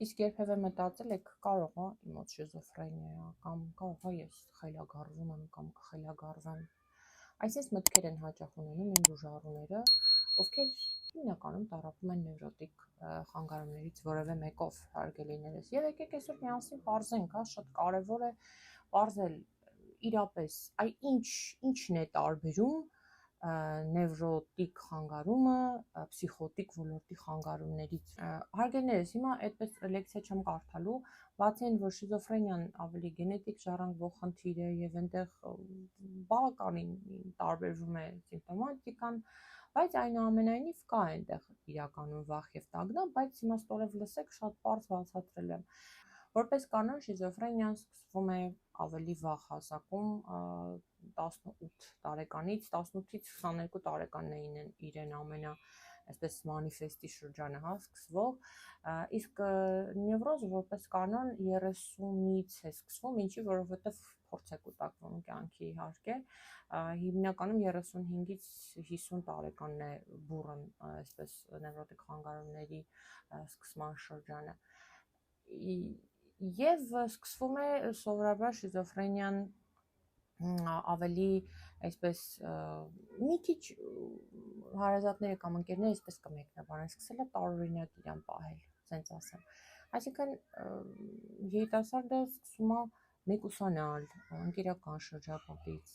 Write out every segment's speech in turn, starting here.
Իսկ երբևէ մտածել եք կարող է իմ մոտ շիզոֆրենիա կամ կարող է ես խելագարվում եմ կամ կխելագարվեմ։ Այսպես մտքեր են հաճախ ունենում իմ բուժառուները, ովքեր հիմնականում տառապում են նևրոտիկ խանգարումներից որևէ մեկով, հարգելիներս։ Եվ եկեք այսօր միասին պարզենք, շատ կարևոր է պարզել իրապես, ինչն է տարբերում նևրոտիկ խանգարումը պսիխոտիկ ոլորտի խանգարումներից։ Հարգելիներս, հիմա այդպես լեկցիա չեմ կարդալու, բացի այն, որ շիզոֆրենիան ավելի գենետիկ ժառանգվող խնդիր է եւ այնտեղ բավականին տարբերվում է սիմպտոմատիկան, բայց այնուամենայնիվ կա այնտեղ իրականում վախ եւ տագնապ, բայց հիմա ստորև լսեք, շատ պարզ բացատրել եմ։ Որպես կանոն շիզոֆրենիան սկսվում է ավելի վաղ հասակում 18 տարեկանից, 18-ից 22 տարեկաններին են իրեն ամենա այսպես մանիֆեստի շրջանը սկսվող, իսկ նևրոզը որպես կանոն 30-ից է սկսվում, ինչի որովհետև փորձ է կուտակվում կյանքի իհարկե, հիմնականում 35-ից 50 տարեկանն է բուռն այսպես նևրոտիկ խանգարումների սկսման շրջանը։ Եվ սկսվում է սովորաբար շիզոֆրենիան ավելի այսպես մի քիչ հարազատները կամ ընկերները այսպես կմեկնաբանեն, սկսել է տարօրինակ իրան պահել, ասենց ասեմ։ Այսինքն երիտասարդը սկսում է մեկուսանալ ընկերական շրջապատից,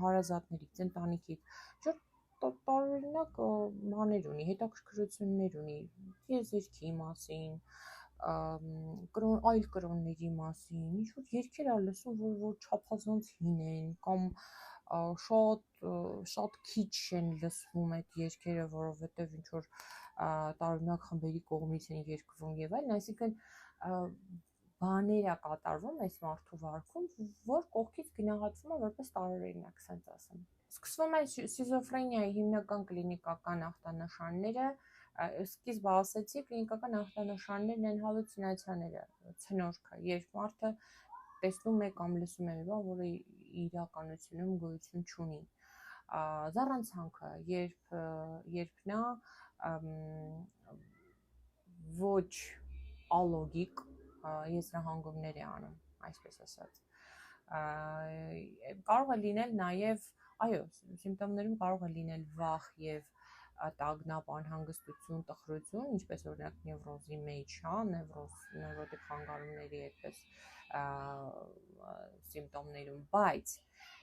հարազատներից, ընտանիքից, տարօրինակ բաներ ունի, հետաքրքրություններ ունի, եզերքի մասին, այլ կրոնների մասին, ինչ-որ երգեր ա լսում, որ չափազանց հին են, կամ շատ քիչ են լսվում այդ երգերը, որովհետև ինչ-որ տարօրինակ խմբերի կողմից են երգվում եւ այլն, այսինքն բաներ ա կատարվում այս մարդու վարքում, որ կողքից գնահատվում է որպես տարօրինակ, ասենց ասեմ։ Սկսվում է շիզոֆրենիայի հիմնական կլինիկական ախտանշանները, սկիզբը ասեցի, կլինիկական ախտանշաններն են հալուցինացիաները, ցնորքը, երբ մարդը տեսնում է կամ լսում է մի բան, որը իրականությունում գոյություն չունի, զառանցանքը, երբ նա ոչ ալոգիկ եզրահանգումներ է անում, այսպես ասած, կարող է լինել նաև, այո, սիմպտոմներում կարող է լինել վախ եւ տագնապ, անհանգստություն, տխրություն, ինչպես օրինակ նևրոզի մեջ, նևրոտիկ խանգարումների այդպես սիմպտոմներում, բայց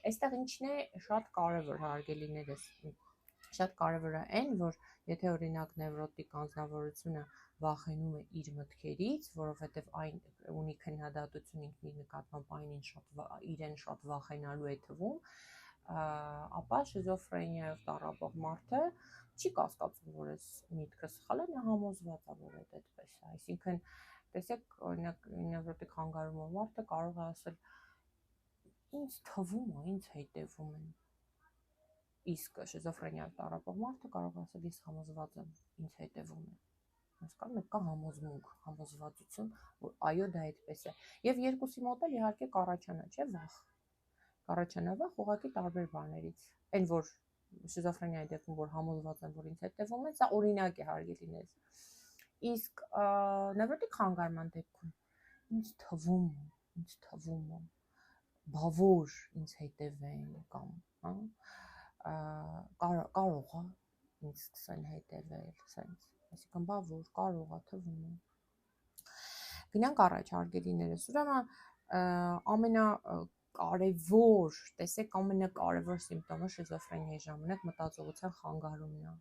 այստեղ ինչն է շատ կարևոր, հարգելիներս, շատ կարևոր է այն, որ եթե օրինակ նևրոտիկ անձնավորությունը վախենում է իր մտքերից, որովհետև այն ունի քննադատություն ինքնի նկատմամբ իրեն շատ վախենալու է թվում, ապա շիզոֆրենիայով տառապող մարդը չի կասկածում, որ այս միտքը սխալ է, նա համոզված է, որ այդ այդպես է։ Այսինքն, տեսեք, օրինակ նևրոտիկ խանգարումով մարդը կարող է ասել, ինձ թվում է, ինձ հետևում են։ Իսկ շիզոֆրենիայով տառապող մարդը կարող է ասել, ես համոզված եմ, ինձ հետևում են։ Հասկանում եք, կա համոզմունք, համոզվածություն, որ այո, դա այդպես է։ Եվ երկուսի մոտ էլ իհարկե կառաջանա, չէ՞, վախ։ Կառաջանա վախ ուղղակի տարբեր բաներից։ Այն որ շիզոֆրենիայի դեպքում որ համոզված են, որ ինձ հետևում են, սա օրինակ է հարգելիներս։ Իսկ նևրոտիկ խանգարման դեպքում ինձ թվում է, բավոր ինձ հետևեն կամ, կարող է ինձ սկսեն հետևել, սենց, այսինքն բավոր, կարող է, թվում է։ Գնանք առաջ, հարգելիներս, ուրեմն ամենակարևոր, տեսեք, ամենակարևոր սիմպտոմը շիզոֆրենիայի ժամանակ մտածողության խանգարումն է։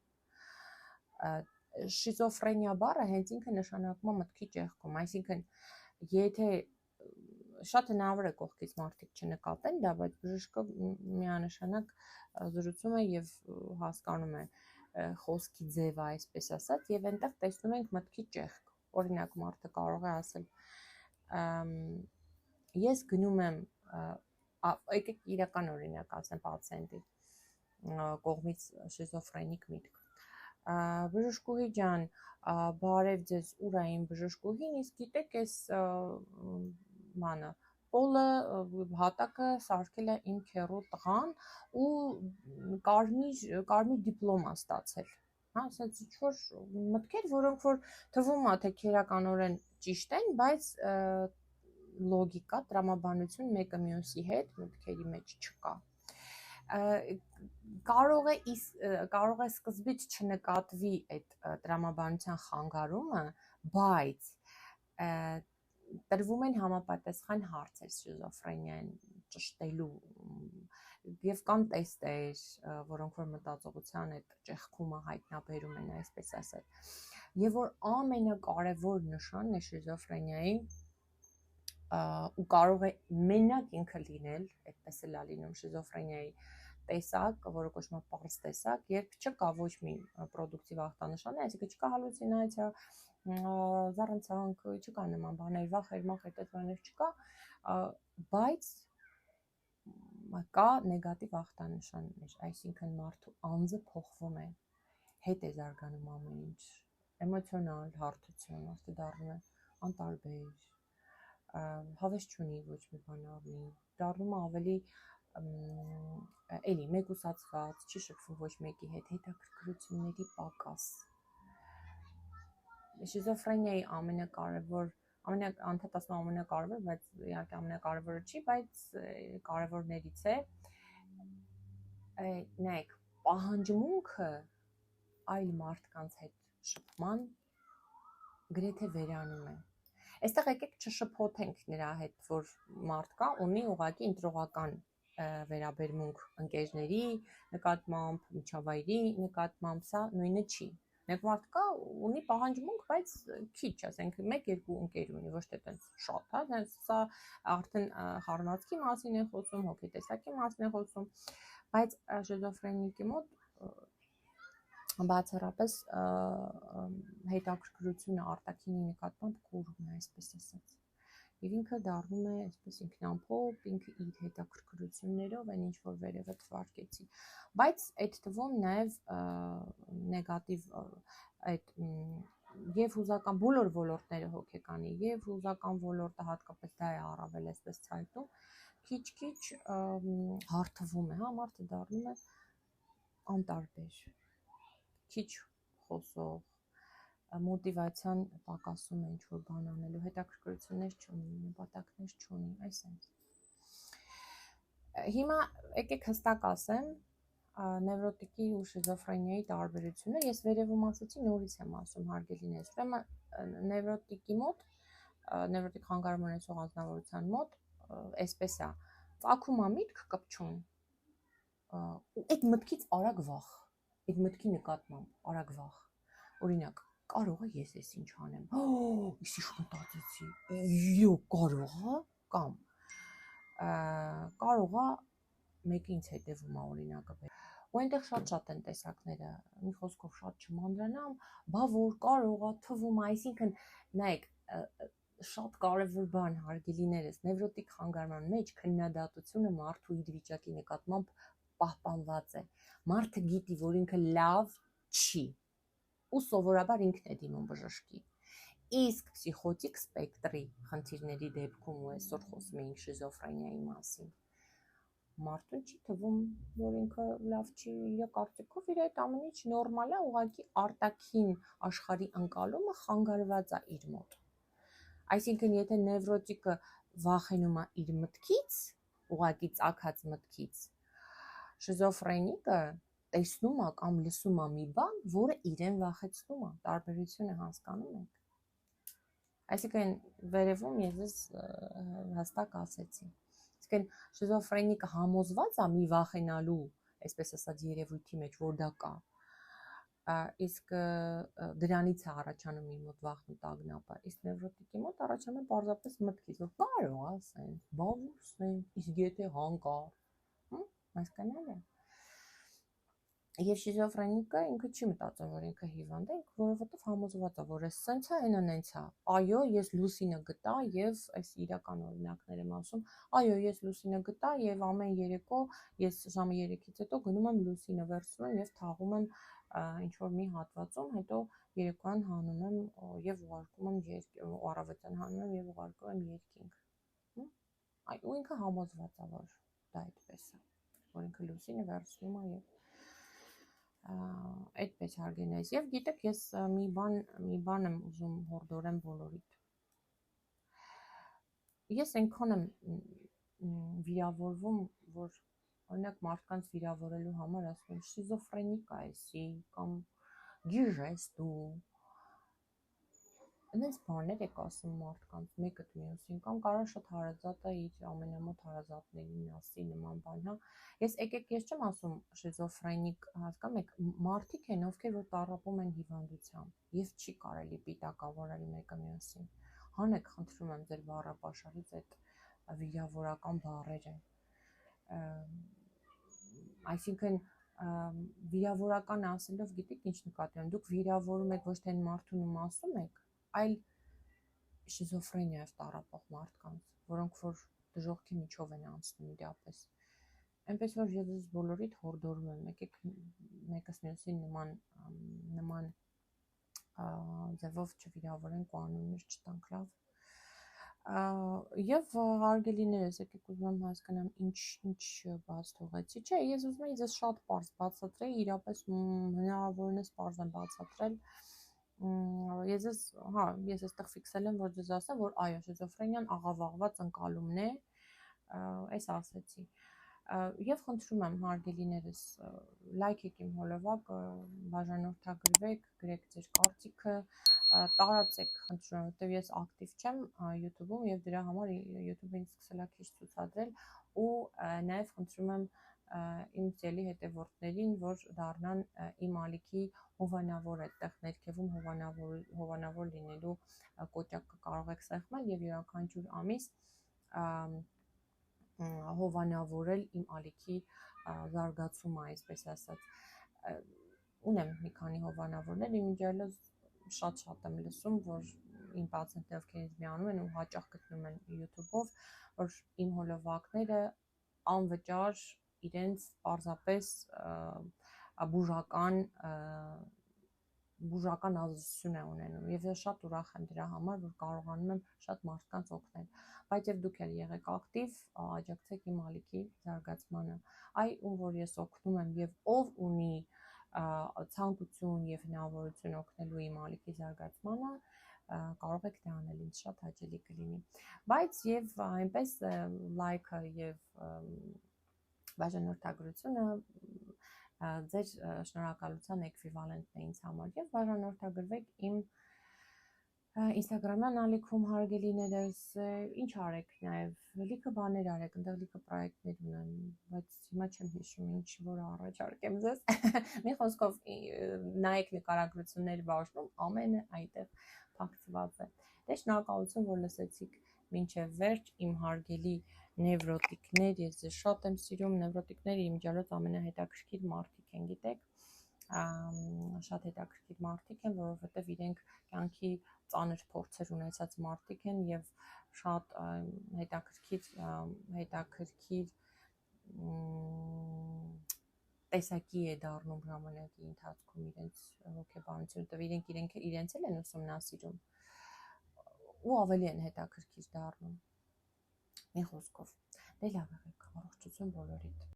Շիզոֆրենիա բառը հենց ինքը նշանակում է մտքի ճեղքում, այսինքն եթե շատ հնարավոր է կողքից մարդիկ չնկատեն դա, բայց բժիշկը միանշանակ զրուցում է եւ հասկանում է խոսքի ձևը, այսպես ասած, եւ այնտեղ տեսնում ենք մտքի ճեղք։ Օրինակ մարդը կարող է ասել ես գնում եմ, եկեք իրական օրինակ ասեմ պացիենտի կողմից շիզոֆրենիկ միտք։ Բժշկուհի ջան, բարև ձեզ, ուր է իմ բժշկուհին, իսկ գիտեք այս բանը Պոլը հատակը սարքել է իմ քեռու տղան ու կարմիր դիպլոմ է ստացել։ Հա, ասենց ինչ-որ մտքեր, որոնք որ թվում է թե քերականորեն ճիշտ են, բայց լոգիկա, տրամաբանություն մեկը մյուսի հետ մտքերի մեջ չկա։ Կարող է սկզբից չնկատվի այդ տրամաբանության խանգարումը, բայց տրվում են համապատասխան հարցեր շիզոֆրենիան ճշտելու եւ կան տեստեր, որոնք որ մտածողության այդ ճեղքումը հայտնաբերում են, այսպես ասած։ Եվ որ ամենակարևոր նշանն է շիզոֆրենիայի ու կարող է մենակ ինքը լինել, այդպես էլ է լինում շիզոֆրենիայի տեսակ, որը կոչվում է պարզ տեսակ, երբ չկա ոչ մի պրոդուկտիվ ախտանշան, այսինքն չկա հալյուցինացիա, զառանցանք, չկա նման բաներ, վախեր, այդպես չկա, բայց կա նեգատիվ ախտանշաններ, այսինքն մարդու անձը փոխվում է, հետ է զարգանում ամեն ինչ, էմոցիոնալ հարթություն, մարդը դառնում է անտարբեր, հավես չունի ոչ մի բան առնի, դառնում է ավելի էլի մեկուսացված, չի շփվում ոչ մեկի հետ, հետաքրքրությունների պակաս։ Շիզոֆրենիայի ամենակարևոր, բայց իհարկե ամենակարևորը չի, բայց կարևորներից է, նայեք, պահանջմունքը այլ մարդկանց հետ շփման գրեթե վերանում է։ Այստեղ եկեք չշփոթենք նրա հետ, որ մարդ կա, ունի ուղղակի ընտրողական վերաբերմունք ընկերների նկատմամբ, միջավայրի նկատմամբ, սա նույնը չի։ Մեկ մարդ կա, ունի պահանջմունք, բայց քիչ, ասենք 1-2 ընկեր ունի, ոչ թե տենց շատ, հա, սա արդեն խառնվածքի մասին է խոսում, հոգետեսակի մասին է խոսում, բայց շիզոֆրենիկի մոտ բացառապես հետաքրքրությունը արտաքինի նկատմամբ կուրվում է, այսպես ասած։ Եվ ինքը դառնում է այսպես ինքնամփոփ, ինքը իր հետաքրքրություններով այն ինչ որ վերևը թվարկեցի։ Բայց այդ թվում նաև նեգատիվ այդ եւ հուզական բոլոր ոլորտները հոգեկանի, եւ հուզական ոլորտը հատկապես դա է առավել այսպես ցայտում, քիչ-քիչ հարթվում է, հա, մարդը դառնում է անտարբեր, քիչ խոսող, մոտիվացիան պակասում է ինչ-որ բան անելու, հետաքրքրություններ չունի, նպատակներ չունի, այսպես։ Հիմա եկեք հստակ ասեմ նևրոտիկի ու շիզոֆրենիայի տարբերությունը, ես վերևում ասացի, նորից եմ ասում, հարգելիներ, ուրեմն նևրոտիկի մոտ, նևրոտիկ խանգարում ունեցող անձնավորության մոտ, այսպես է, ծագում է միտք կպչուն, ու այդ մտքից արագ վախ, այդ մտքի նկատմամբ արագ վախ, օրինակ, կարող է ես ես ինչ անեմ, իսկ ինչ մտածեցի, կարող է, կամ կարող է մեկը ինձ հետևում է օրինակը, ու այնտեղ շատ են տեսակները, մի խոսքով շատ չմանրանամ, բա որ կարող է, թվում է, այսինքն, նայեք, շատ կարևոր բան հարգելիներս, նևրոտիկ խանգարման մեջ քննադատությունը մարդու իր վիճակի նկատմամբ պահպանված է, մարդը գիտի, որ ինքը լավ չի, ու սովորաբար ինքն է դիմում բժշկի, իսկ պսիխոտիկ սպեկտրի խնդիրների դեպքում ու այսօր խոսում էինք շիզոֆրենիայի մասին, մարդուն չի թվում, որ ինքը լավ չի, իր կարծիքով իր այդ ամեն ինչ նորմալ է, ուղղակի արտաքին աշխարհի ընկալումը խանգարված է իր մոտ։ Այսինքն, եթե նևրոտիկը վախենում է իր մտքից, ուղղակի ծագած մտքից, շիզոֆրենիկը տեսնում է կամ լսում է մի բան, որը իրեն վախեցնում է, տարբերությունը հասկանում եք։ Այսինքն, վերևում ես հստակ ասեցի։ Այսինքն, շիզոֆրենիկը համոզված է մի վախենալու, այսպես ասած, երևույթի մեջ, որ դա կա, իսկ դրանից է առաջանում իր մոտ վախն ու տագնապը, իսկ նևրոտիկի մոտ առաջանում է պարզապես մտքից, որ կարող է ասեն, բավուսեն, իսկ եթե հանկարծ, հասկանալ է։ Եվ շիզոֆրենիկը ինքը չի մտածում, որ ինքը հիվանդ է, որովհետև համոզված է, որ էս սենց է, այնա նենց է։ Այո, ես լուսինը գտա եւ այս իրական օրինակներ եմ ասում։ Այո, ես լուսինը գտա եւ ամեն երեկո ես ժամը 3-ից հետո գնում եմ լուսինը վերցնում եւ թաղում եմ ինչ որ մի հատվածում, հետո երեկոյան հանում եմ եւ ուղարկում եմ ու առավոտյան հանում եմ եւ ուղարկում եմ երկինք։ Այ ու ինքը համոզված է, որ դա այդպես է, որ ինքը լուսինը վերցնում է եւ այդպես հարգենայից։ Եվ գիտեք, ես մի բան եմ ուզում հորդորեմ բոլորիդ։ ես այնքան եմ վիրավորվում, որ օրինակ մարդկանց վիրավորելու համար ասում են շիզոֆրենիկ է էսի կամ գիժ ես դու։ Այնպես բաներ եք ասում մարդկանց մեկը մյուսին կամ կարող շատ հարազատ է իր ամենամոտ հարազատներին ասի նման բան, հա։ Ես ես չեմ ասում շիզոֆրենիկ, հասկանում եք, մարդիկ են, ովքեր որ տառապում են հիվանդությամբ եւ չի կարելի պիտակավորել մեկը մյուսին։ Հանեք, խնդրում եմ ձեր բառապաշարից այդ վիրավորական բառերը։ Այսինքն վիրավորական ասելով գիտեք ինչ նկատի ունեմ, դուք վիրավորում եք ոչ թե մարդուն ու ասում եք, այլ շիզոֆրենիայով տառապող մարդկանց, որոնք որ դժոխքի միջով են անցնում իրապես։ Այնպես որ ես բոլորիդ հորդորում եմ, եկեք մեկս մյուսին նման ձևով չվիրավորենք ու անուններ չտանք, լավ։ Եվ հարգելիներս, եկեք ուզում եմ հասկանամ ինչ բաց թողեցի, չէ, ես ուզում եմ ձեզ շատ պարզ բացատրեի, իրապես հնարավորինս պարզ եմ բացատրել։ Ես այստեղ ֆիքսել եմ, որ ձեզ ասեմ, որ այո, շիզոֆրենիան աղավաղված ընկալումն է, այս ասեցի։ Եվ խնդրում եմ հարգելիներս, լայքեք իմ հոլովակը, բաժանորդագրվեք, գրեք ձեր կարծիքը, տարածեք, խնդրում եմ, որտեղ ես ակտիվ չեմ YouTube-ում եւ դրա համար YouTube-ը ինձ սկսել է քիչ ցուցադրել ու նաեւ խնդրում եմ իմ ծելի հետևորդներին, որ դառնան իմ ալիքի հովանավոր այդտեղ ներքևում հովանավոր լինելու կոճակը կարող եք սեղմել եւ յուրաքանչյուր ամիս հովանավորել իմ ալիքի զարգացումը, այսպես ասած։ Ունեմ մի քանի հովանավորներ, իմիջիայլոց շատ եմ լսում, որ իմ պացիենտներ ովքեր ինձ միանում են ու հաճախ գտնում են YouTube-ով, որ իմ հոլովակները անվճար իրենց պարզապես բուժական ազդեցություն է ունենում եւ ես շատ ուրախ եմ դրա համար, որ կարողանում եմ շատ մարդկանց օգնել, բայց եւ դուք էլ եղեք ակտիվ, աջակցեք իմ ալիքի զարգացմանը, ում որ ես օգնում եմ եւ ով ունի ցանկություն եւ հնարավորություն օգնելու իմ ալիքի զարգացմանը, կարող եք դա անել, ինձ շատ հաճելի կլինի, բայց եւ այնպես լայքը եւ բաժանորդագրությունը ձեր շնորհակալության էկվիվալենտն է ինձ համար եւ բաժանորդագրվեք իմ Instagram-յան ալիքում հարգելիներս, ինչ արեք նաեւ լիքը բաներ արեք, այնտեղ լիքը պրոյեկտներ ունեմ, բայց հիմա չեմ հիշում ինչ որ առաջարկեմ ձեզ։ Մի խոսքով նայեք նկարագրությունների բաժնում, ամենը այնտեղ փակցված է։ Դե շնորհակալություն, որ լսեցիք մինչև վերջ, իմ հարգելի նևրոտիկներ, ես ձեզ շատ եմ սիրում, նևրոտիկները իմիջիալոց ամենահետաքրքիր մարդիկ են, գիտեք, շատ հետաքրքիր մարդիկ են, որովհետև իրենք կյանքի ծանր փորձեր ունեցած մարդիկ են եւ շատ հետաքրքիր տեսակի է դառնում ժամանակի ընթացքում իրենց հոգեբանությունը, որտեղ իրենք իրենց էլ են ուսումնասիրում ու ավելի են հետաքրքիր դառնում։ Մի խոսքով, դե լավ եղեք, առողջություն բոլորիդ։